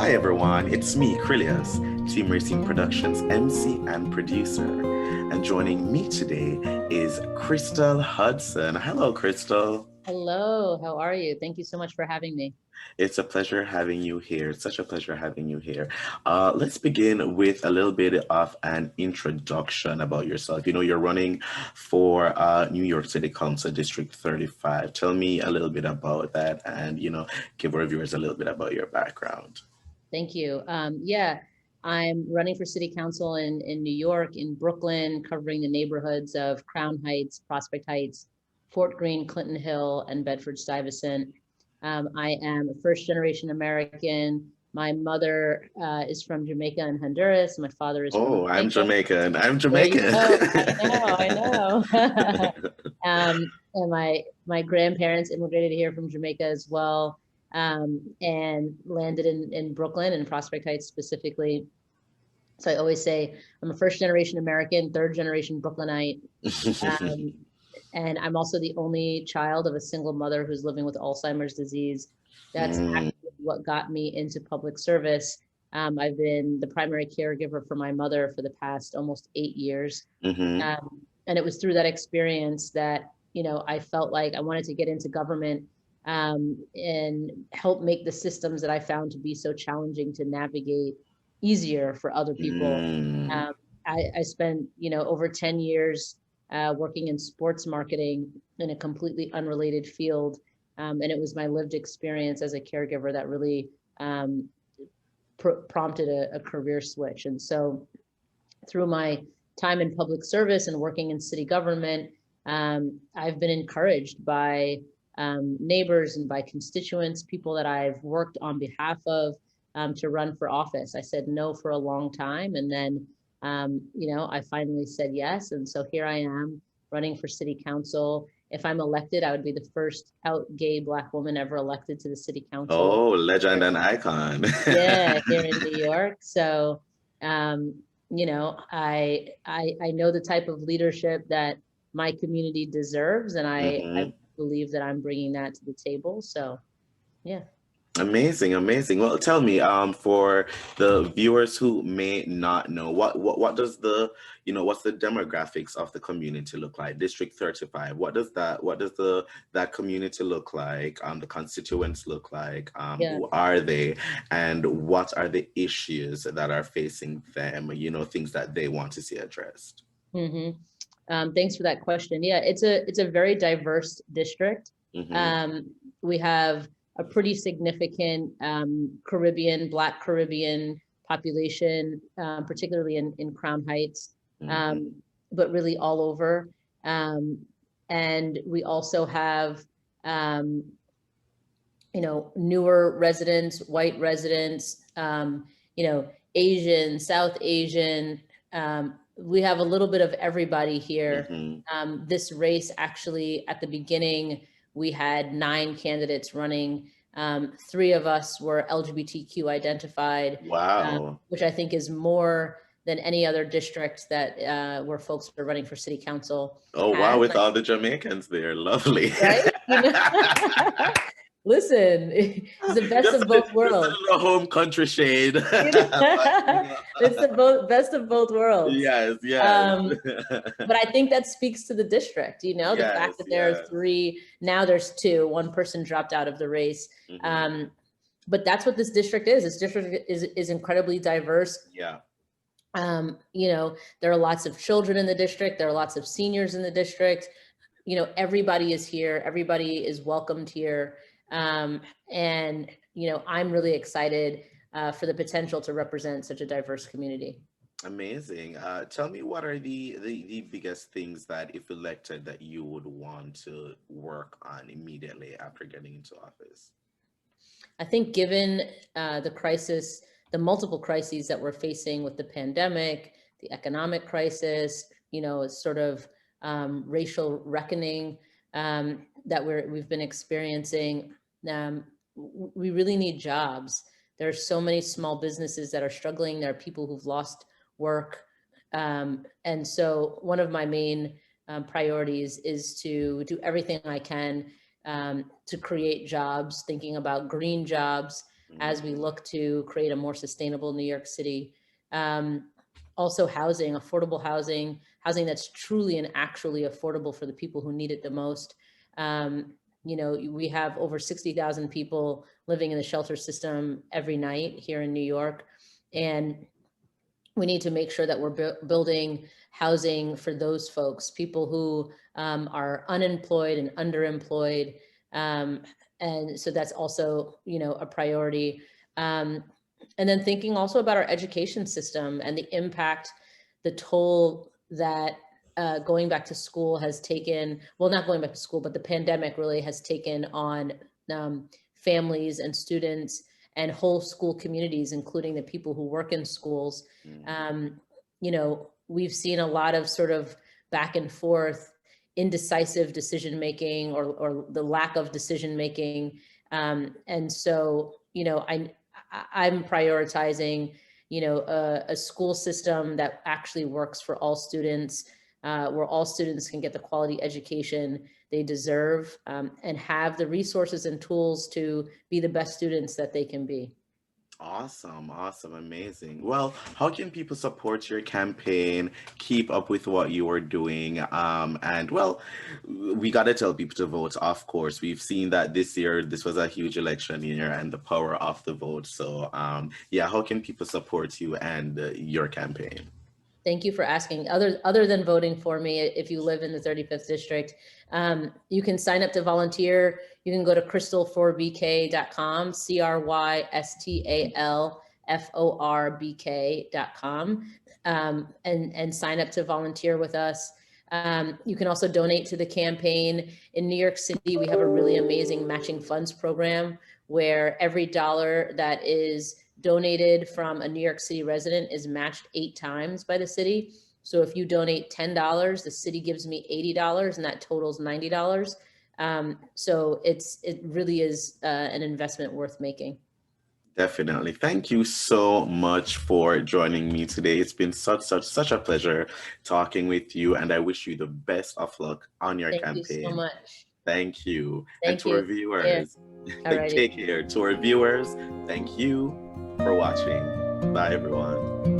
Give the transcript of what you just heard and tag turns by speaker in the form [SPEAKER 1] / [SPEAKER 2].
[SPEAKER 1] Hi everyone, it's me, Krylios, Team Rayceen Productions MC and producer. And joining me today is Crystal Hudson. Hello, Crystal.
[SPEAKER 2] Hello, how are you? Thank you so much for having me.
[SPEAKER 1] It's a pleasure having you here. It's such a pleasure having you here. Let's begin with a little bit of an introduction about yourself. You know, you're running for New York City Council District 35. Tell me a little bit about that and, give our viewers a little bit about your background.
[SPEAKER 2] Thank you. Yeah, I'm running for city council in New York, in Brooklyn, covering the neighborhoods of Crown Heights, Prospect Heights, Fort Greene, Clinton Hill, and Bedford-Stuyvesant. I am a first generation American. My mother is from Jamaica and Honduras. My father is from
[SPEAKER 1] Oh, I'm
[SPEAKER 2] Jamaica.
[SPEAKER 1] Jamaican. I'm
[SPEAKER 2] There you
[SPEAKER 1] Jamaican.
[SPEAKER 2] go. I know. And my grandparents immigrated here from Jamaica as well, and landed in Brooklyn and Prospect Heights specifically. So I always say I'm a first generation American, third generation Brooklynite. Um, and I'm also the only child of a single mother who's living with Alzheimer's disease. That's
[SPEAKER 1] Mm,
[SPEAKER 2] actually what got me into public service. I've been the primary caregiver for my mother for the past almost 8 years.
[SPEAKER 1] hmm
[SPEAKER 2] And it was through that experience that, I felt like I wanted to get into government, and help make the systems that I found to be so challenging to navigate easier for other people.
[SPEAKER 1] mm.
[SPEAKER 2] Um, I spent, over 10 years working in sports marketing in a completely unrelated field. And it was my lived experience as a caregiver that really um, prompted a career switch. And so through my time in public service and working in city government, I've been encouraged by neighbors and by constituents, people that I've worked on behalf of, to run for office. I said no for a long time, and then I finally said yes, and so here I am running for city council. If I'm elected, I would be the first out gay Black woman ever elected to the city council.
[SPEAKER 1] Oh, legend and icon.
[SPEAKER 2] Yeah, here in New York. So, um, I know the type of leadership that my community deserves, and I
[SPEAKER 1] hmm
[SPEAKER 2] believe that I'm bringing that to the table. So, yeah.
[SPEAKER 1] Amazing, amazing. Well, tell me, for the viewers who may not know, what does what's the demographics of the community look like? District 35. What does that community look like? The constituents look like?
[SPEAKER 2] Yeah.
[SPEAKER 1] Who are they? And what are the issues that are facing them? Things that they want to see addressed.
[SPEAKER 2] hmm Thanks for that question. Yeah, it's a very diverse district.
[SPEAKER 1] Mm-hmm.
[SPEAKER 2] Um, we have a pretty significant Black Caribbean population, particularly in Crown Heights,
[SPEAKER 1] Mm-hmm.
[SPEAKER 2] um, but really all over. Um, and we also have, um, newer residents, white residents, Asian, South Asian. We have a little bit of everybody here.
[SPEAKER 1] Mm-hmm.
[SPEAKER 2] This race, actually, at the beginning, we had 9 candidates running. Three of us were LGBTQ identified,
[SPEAKER 1] Wow.
[SPEAKER 2] which I think is more than any other district that where folks are running for city council
[SPEAKER 1] Oh wow,
[SPEAKER 2] has.
[SPEAKER 1] with all the Jamaicans there. Lovely.
[SPEAKER 2] Right? Listen, it's the best of both
[SPEAKER 1] Just a
[SPEAKER 2] worlds.
[SPEAKER 1] little home country shade.
[SPEAKER 2] It's the best of both worlds.
[SPEAKER 1] Yes, yes.
[SPEAKER 2] Um, but I think that speaks to the district, the
[SPEAKER 1] Yes,
[SPEAKER 2] fact that there are
[SPEAKER 1] yes.
[SPEAKER 2] three, now there's two, one person dropped out of the race.
[SPEAKER 1] hmm
[SPEAKER 2] Um, but that's what this district is. This district is incredibly diverse.
[SPEAKER 1] Yeah.
[SPEAKER 2] There are lots of children in the district. There are lots of seniors in the district. Everybody is here. Everybody is welcomed here. And I'm really excited for the potential to represent such a diverse community.
[SPEAKER 1] Amazing. Tell me what are the biggest things that if elected that you would want to work on immediately after getting into office?
[SPEAKER 2] I think given the multiple crises that we're facing with the pandemic, the economic crisis, sort of racial reckoning that we've been experiencing, um, we really need jobs. There are so many small businesses that are struggling. There are people who've lost work. And so one of my main priorities is to do everything I can to create jobs, thinking about green jobs, as we look to create a more sustainable New York City. Um, Also housing, affordable housing, housing that's truly and actually affordable for the people who need it the most. Um, we have over 60,000 people living in the shelter system every night here in New York. And we need to make sure that we're building housing for those folks, people who are unemployed and underemployed. Um, and so that's also, a priority. Um, and then thinking also about our education system and the impact, the toll that going back to school has taken, well, not going back to school, but the pandemic really has taken on families and students and whole school communities, including the people who work in schools.
[SPEAKER 1] Mm.
[SPEAKER 2] um, we've seen a lot of sort of back and forth, indecisive decision making, or the lack of decision making. And so, I'm prioritizing, a school system that actually works for all students, where all students can get the quality education they deserve, and have the resources and tools to be the best students that they can be.
[SPEAKER 1] Awesome, awesome, amazing. Well, how can people support your campaign, keep up with what you are doing? And well, we got to tell people to vote, of course. We've seen that this year, this was a huge election year and the power of the vote. So, yeah, how can people support you and your campaign?
[SPEAKER 2] Thank you for asking. Other than voting for me, if you live in the 35th district, you can sign up to volunteer. You can go to crystal4bk.com, crystalforbk.com, and sign up to volunteer with us. You can also donate to the campaign. In New York City, we have a really amazing matching funds program where every dollar that is donated from a New York City resident is matched 8 times by the city. So if you donate $10, the city gives me $80, and that totals $90. So it really is an investment worth making.
[SPEAKER 1] Definitely. Thank you so much for joining me today. It's been such a pleasure talking with you, and I wish you the best of luck on your
[SPEAKER 2] Thank you so
[SPEAKER 1] campaign.
[SPEAKER 2] much.
[SPEAKER 1] Thank you. And
[SPEAKER 2] Thank
[SPEAKER 1] to
[SPEAKER 2] you.
[SPEAKER 1] our
[SPEAKER 2] Yeah.
[SPEAKER 1] viewers,
[SPEAKER 2] Alrighty.
[SPEAKER 1] take care. To our viewers, thank you for watching. Bye, everyone.